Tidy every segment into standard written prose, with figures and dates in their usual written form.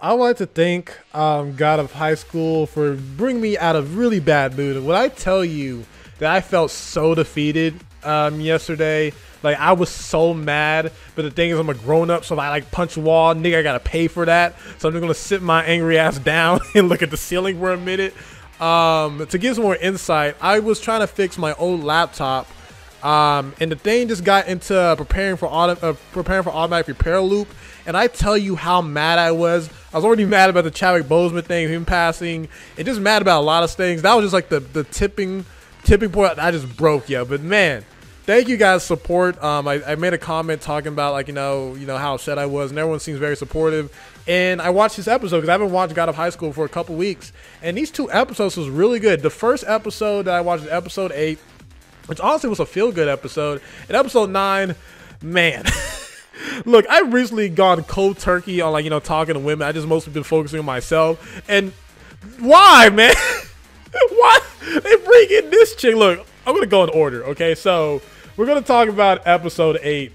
I would like to thank God of High School for bringing me out of really bad mood. When I tell you that I felt so defeated yesterday, like I was so mad. But the thing is, I'm a grown up, so if I like punch a wall, nigga, I gotta pay for that. So I'm just gonna sit my angry ass down and look at the ceiling for a minute. To give some more insight, I was trying to fix my old laptop. And the thing just got into preparing for automatic repair loop, and I tell you how mad I was. I was already mad about the Chadwick Boseman thing, him passing, and just mad about a lot of things. That was just like the tipping point I just broke, yeah. But man, thank you guys' support. I made a comment talking about like you know how upset I was, and everyone seems very supportive. And I watched this episode because I haven't watched God of High School for a couple weeks, and these two episodes was really good. The first episode that I watched was episode 8. Which honestly was a feel-good episode. And episode 9, man. Look, I've recently gone cold turkey on like, talking to women. I just mostly been focusing on myself. And why, man? Why? They bring in this chick. Look, I'm going to go in order, okay? So, we're going to talk about episode 8,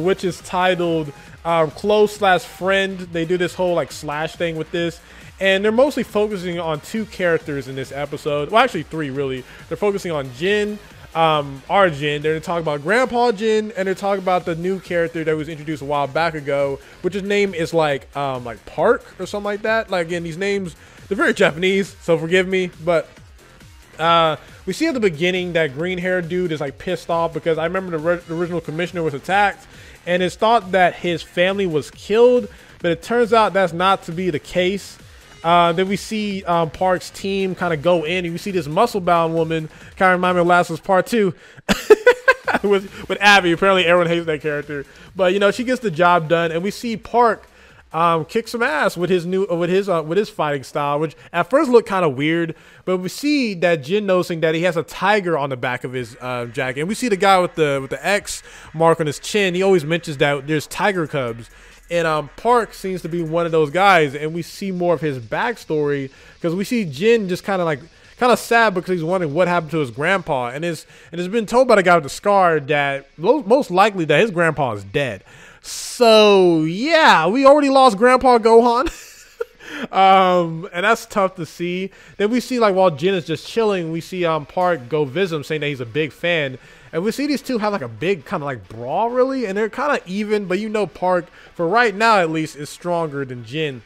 which is titled Close/Friend. They do this whole like slash thing with this. And they're mostly focusing on 2 characters in this episode. Well, actually 3, really. They're focusing on Jin, our Jin. They're talking about Grandpa Jin, and they're talking about the new character that was introduced a while back ago, which his name is like Park or something like that. Like, again, these names, they're very Japanese, so forgive me. But we see at the beginning that green-haired dude is like pissed off because I remember the original commissioner was attacked, and it's thought that his family was killed, but it turns out that's not to be the case. Then we see Park's team kind of go in, and we see this muscle-bound woman kind of remind me of Last of Us Part 2 with Abby. Apparently, everyone hates that character, but she gets the job done, and we see Park kick some ass with his fighting style, which at first looked kind of weird. But we see that Jin noticing that he has a tiger on the back of his jacket, and we see the guy with the X mark on his chin. He always mentions that there's tiger cubs. And Park seems to be one of those guys, and we see more of his backstory because we see Jin just kind of sad because he's wondering what happened to his grandpa, and it's been told by the guy with the scar that most likely that his grandpa is dead. So yeah, we already lost Grandpa Gohan. And that's tough to see. Then we see like while Jin is just chilling, we see Park go visit him, saying that he's a big fan. And we see these two have like a big kind of like brawl, really, and they're kind of even, but Park, for right now at least, is stronger than Jin.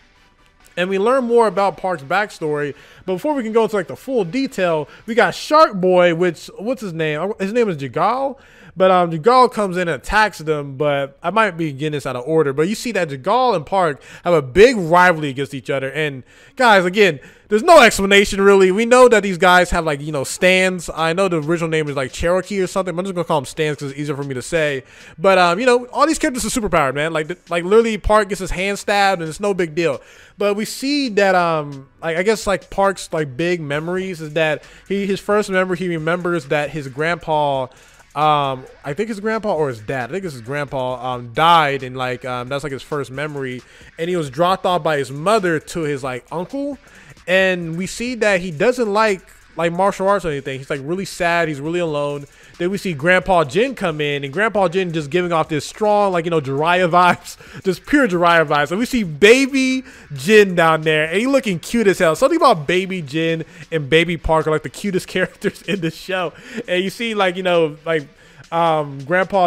And we learn more about Park's backstory, but before we can go into like the full detail, we got Shark Boy, what's his name? His name is Jagal. But Jagal comes in and attacks them, but I might be getting this out of order. But you see that Jagal and Park have a big rivalry against each other. And guys, again, there's no explanation really. We know that these guys have like, stands. I know the original name is like Cherokee or something. I'm just gonna call them stands because it's easier for me to say. But all these characters are superpowered, man. Like literally Park gets his hand stabbed and it's no big deal. But we see that I guess like Park's like big memories is that his first memory, he remembers that his grandpa, I think his grandpa or his dad, I think it's his grandpa, died, and like that's like his first memory, and he was dropped off by his mother to his like uncle. And we see that he doesn't like martial arts or anything. He's like really sad, he's really alone. Then we see Grandpa Jin come in, and Grandpa Jin just giving off this strong, like, Jiraiya vibes, just pure Jiraiya vibes. And we see Baby Jin down there, and he looking cute as hell. Something about Baby Jin and Baby Park are like the cutest characters in the show. And you see Grandpa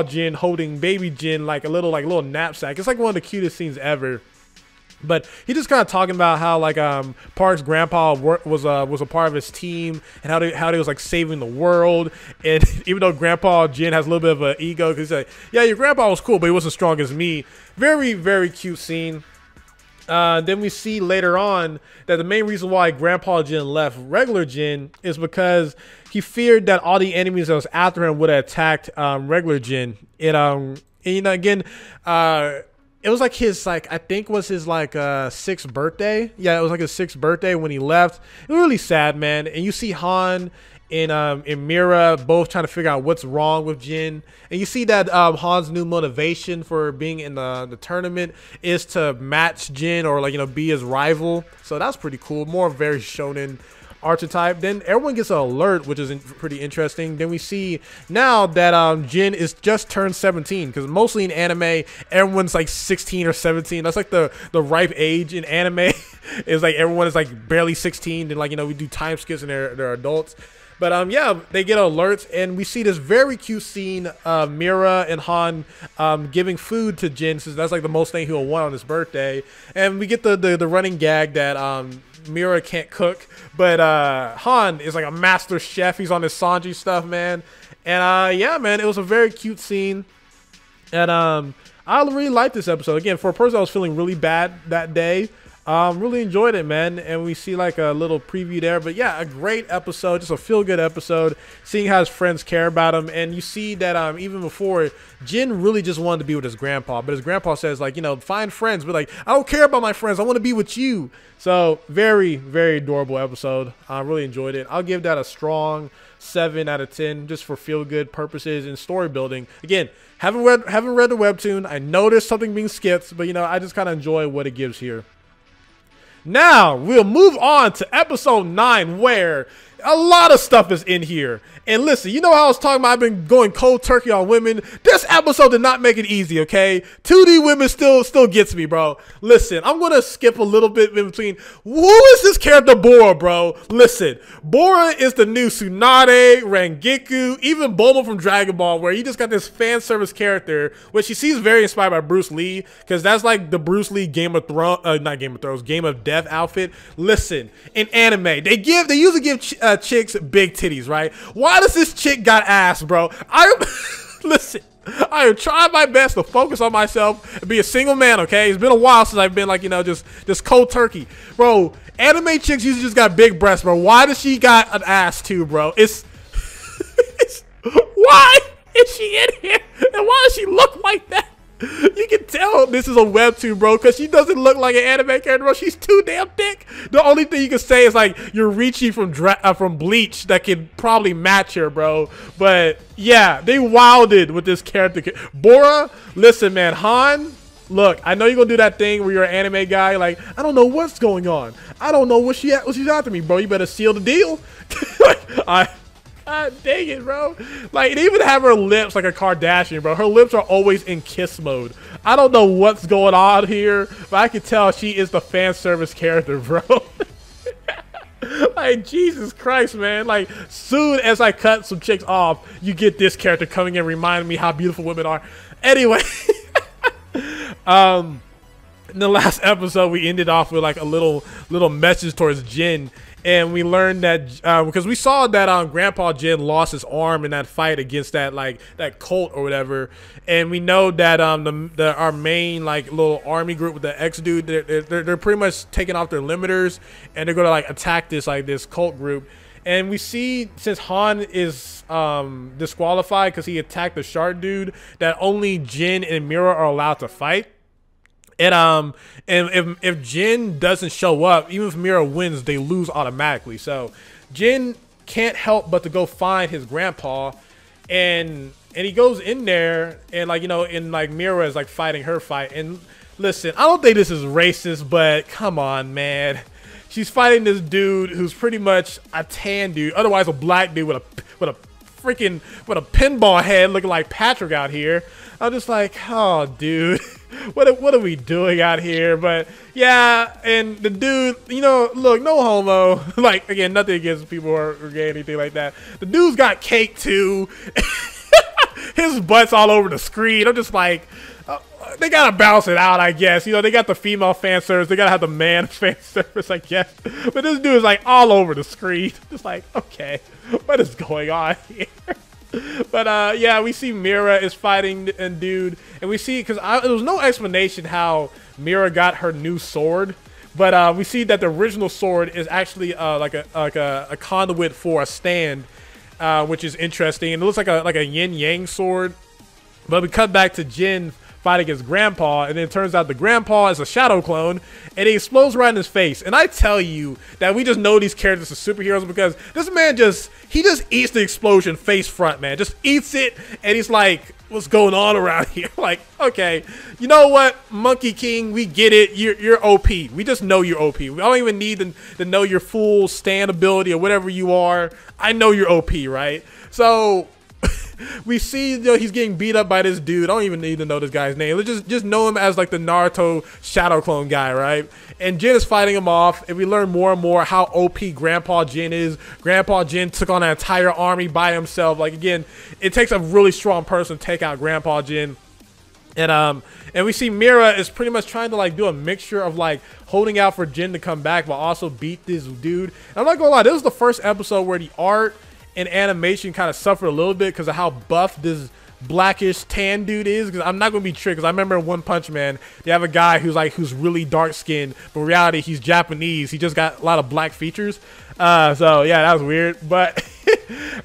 Jin holding Baby Jin like a little knapsack. It's like one of the cutest scenes ever. But he just kind of talking about how like Park's grandpa was a part of his team, and how they was like saving the world. And even though Grandpa Jin has a little bit of an ego, because he's like, yeah, your grandpa was cool, but he wasn't strong as me. Very, very cute scene. Then we see later on that the main reason why Grandpa Jin left regular Jin is because he feared that all the enemies that was after him would have attacked regular Jin. And again, it was like his I think was his 6th birthday. Yeah, it was like his 6th birthday when he left. It was really sad, man. And you see Han and Mira both trying to figure out what's wrong with Jin. And you see that Han's new motivation for being in the tournament is to match Jin or be his rival. So that's pretty cool. More very shonen archetype. Then everyone gets an alert, which is pretty interesting. Then we see now that Jin is just turned 17, because mostly in anime everyone's like 16 or 17. That's like the ripe age in anime. Is like everyone is like barely 16, and like, you know, we do time skips and they're adults. But yeah, they get alerts, and we see this very cute scene of Mira and Han giving food to Jin, since that's like the most thing he'll want on his birthday. And we get the running gag that Mira can't cook, but Han is like a master chef. He's on his SonTj stuff, man. And yeah, man, it was a very cute scene. And I really liked this episode. Again, for a person that was feeling really bad that day, really enjoyed it, man. And we see like a little preview there, but yeah, a great episode, just a feel-good episode, seeing how his friends care about him. And you see that even before, Jin really just wanted to be with his grandpa, but his grandpa says, like, you know, find friends, but like, I don't care about my friends, I want to be with you. So very, very adorable episode. I really enjoyed it. I'll give that a strong 7 out of 10 just for feel-good purposes and story building. Again, haven't read the webtoon. I know there's something being skipped, but you know, I just kind of enjoy what it gives here. Now, we'll move on to episode 9, where a lot of stuff is in here. And listen, you know how I was talking about I've been going cold turkey on women? This episode did not make it easy, okay? 2D women still gets me, bro. Listen, I'm going to skip a little bit in between. Who is this character Bora, bro? Listen, Bora is the new Tsunade, Rangiku, even Bulma from Dragon Ball, where you just got this fan service character, which she seems very inspired by Bruce Lee, because that's like the Bruce Lee Game of Thrones, not Game of Thrones, Game of Death outfit. Listen, in anime, they usually give chicks big titties, right? Why does this chick got ass, bro? Listen, I am trying my best to focus on myself and be a single man, okay? It's been a while since I've been like, you know, just cold turkey. Bro, anime chicks usually just got big breasts, bro. Why does she got an ass too, bro? It's why is she in here? And why does she look like that? You can tell this is a webtoon, bro, because she doesn't look like an anime character, bro. She's too damn thick. The only thing you can say is like you're reaching from Bleach that can probably match her, bro. But yeah, they wilded with this character. Bora, listen, man, Han, look, I know you're gonna do that thing where you're an anime guy, like, I don't know what's going on. I don't know what she's after me, bro. You better seal the deal. God dang it, bro. Like, they even have her lips like a Kardashian, bro. Her lips are always in kiss mode. I don't know what's going on here, but I can tell she is the fan service character, bro. Like, Jesus Christ, man. Like, soon as I cut some chicks off, you get this character coming in reminding me how beautiful women are. Anyway. In the last episode, we ended off with like a little message towards Jin. And we learned that because we saw that Grandpa Jin lost his arm in that fight against that cult or whatever, and we know that our main like little army group with the X dude, they're pretty much taking off their limiters, and they're gonna like attack this cult group. And we see, since Han is disqualified because he attacked the shark dude, that only Jin and Mira are allowed to fight. And if Jin doesn't show up, even if Mira wins, they lose automatically. So Jin can't help but to go find his grandpa, and he goes in there, and like, you know, and like Mira is like fighting her fight. And listen, I don't think this is racist, but come on, man. She's fighting this dude who's pretty much a tan dude, otherwise a black dude with a pinball head looking like Patrick out here. I'm just like, oh, dude. What are we doing out here? But yeah, and the dude, you know, look, no homo. Like, again, nothing against people who are gay, anything like that. The dude's got cake too. His butt's all over the screen. I'm just like, they gotta balance it out, I guess. You know, they got the female fan service, they gotta have the man fan service, I guess. But this dude is like all over the screen. Just like, okay, what is going on here? But yeah, we see Mira is fighting a dude, and we see, because there was no explanation how Mira got her new sword, but we see that the original sword is actually like a conduit for a stand, which is interesting, and it looks like a yin yang sword. But we cut back to Jin fight against Grandpa, and then it turns out the Grandpa is a shadow clone, and he explodes right in his face. And I tell you that we just know these characters are superheroes because this man he just eats the explosion face front, man. Just eats it, and he's like, what's going on around here? Like, okay, you know what, Monkey King, we get it. You're OP. We just know you're OP. We don't even need to know your full stand ability or whatever you are. I know you're OP, right? So we see, you know, he's getting beat up by this dude. I don't even need to know this guy's name. Let's just know him as like the Naruto shadow clone guy, right? And Jin is fighting him off, and we learn more and more how OP Grandpa Jin is. Grandpa Jin took on an entire army by himself. Like, again, it takes a really strong person to take out Grandpa Jin. And we see Mira is pretty much trying to like do a mixture of like holding out for Jin to come back, but also beat this dude. And I'm not gonna lie, this was the first episode where the art and animation kind of suffered a little bit because of how buff this blackish tan dude is. Because I'm not gonna be tricked, because I remember in One Punch Man they have a guy who's really dark skinned, but in reality he's Japanese. He just got a lot of black features. So yeah, that was weird. But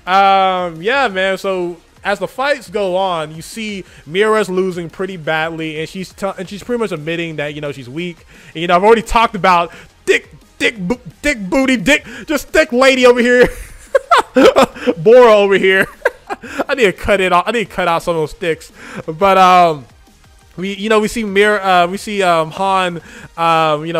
yeah, man. So as the fights go on, you see Mira's losing pretty badly, and she's pretty much admitting that, you know, she's weak. And, you know, I've already talked about thick lady over here. Bora over here. I need to cut it off. I need to cut out some of those sticks. But we see Han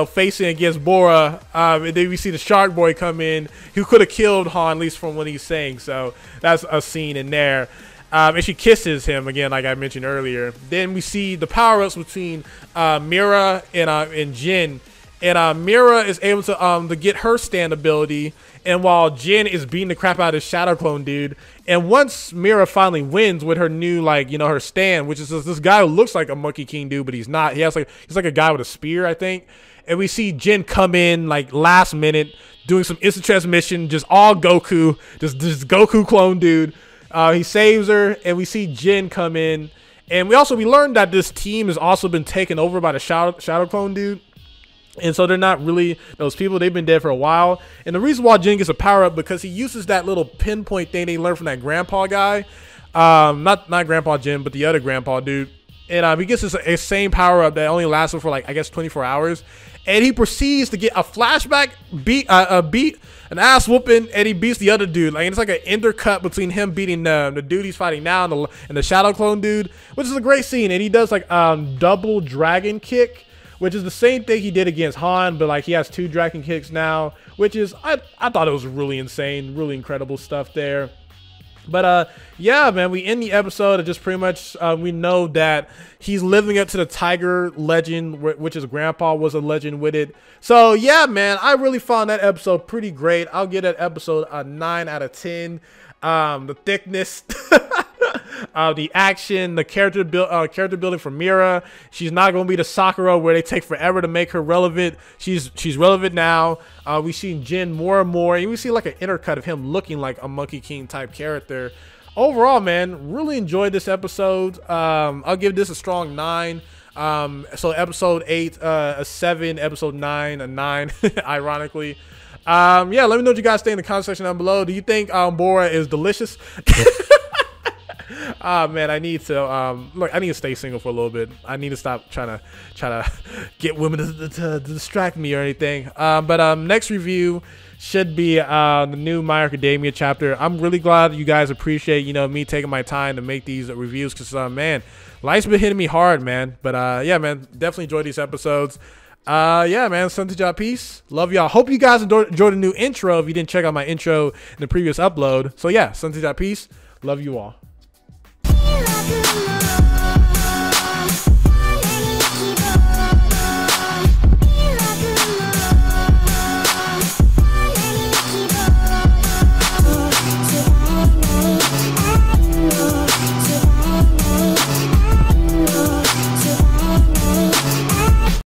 facing against Bora, and then we see the Shark Boy come in, who could have killed Han, at least from what he's saying. So that's a scene in there. And she kisses him again, like I mentioned earlier. Then we see the power-ups between Mira and Jin. And Mira is able to get her stand ability, and while Jin is beating the crap out of this shadow clone dude. And once Mira finally wins with her new, like, you know, her stand, which is this guy who looks like a Monkey King dude, but he's not. He's like a guy with a spear, I think. And we see Jin come in like last minute, doing some instant transmission, just all Goku, just Goku clone dude. He saves her, and we see Jin come in, and we learned that this team has also been taken over by the shadow clone dude. And so they're not really those people. They've been dead for a while. And the reason why Jin gets a power up, because he uses that little pinpoint thing they learned from that grandpa guy. Not Grandpa Jin, but the other grandpa dude. And he gets this same power up that only lasts for like, I guess, 24 hours. And he proceeds to get a flashback beat, an ass whooping, and he beats the other dude. Like, it's like an intercut between him beating the dude he's fighting now and the shadow clone dude, which is a great scene. And he does like double dragon kick, which is the same thing he did against Han, but like he has 2 dragon kicks now, which is, I thought it was really insane, really incredible stuff there. But yeah, man, we end the episode of just pretty much we know that he's living up to the Tiger legend, which his grandpa was a legend with it. So yeah, man, I really found that episode pretty great. I'll give that episode a 9 out of 10. The thickness, the action, the character building for Mira. She's not going to be the Sakura where they take forever to make her relevant. She's relevant now. We've seen Jin more and more, and we see like an intercut of him looking like a Monkey King type character. Overall, man, really enjoyed this episode. I'll give this a strong 9. So episode 8 a 7, episode 9 a 9 ironically. Yeah, let me know what you guys think in the comment section down below. Do you think Bora is delicious? Man, I need to look, I need to stay single for a little bit. I need to stop trying to get women to distract me or anything. But next review should be the new My Academia chapter. I'm really glad you guys appreciate, you know, me taking my time to make these reviews, because man, life's been hitting me hard, man. But yeah, man, definitely enjoyed these episodes. Yeah, man, SonTj, peace. Love y'all. Hope you guys enjoyed the new intro if you didn't check out my intro in the previous upload. So yeah, SonTj, peace. Love you all.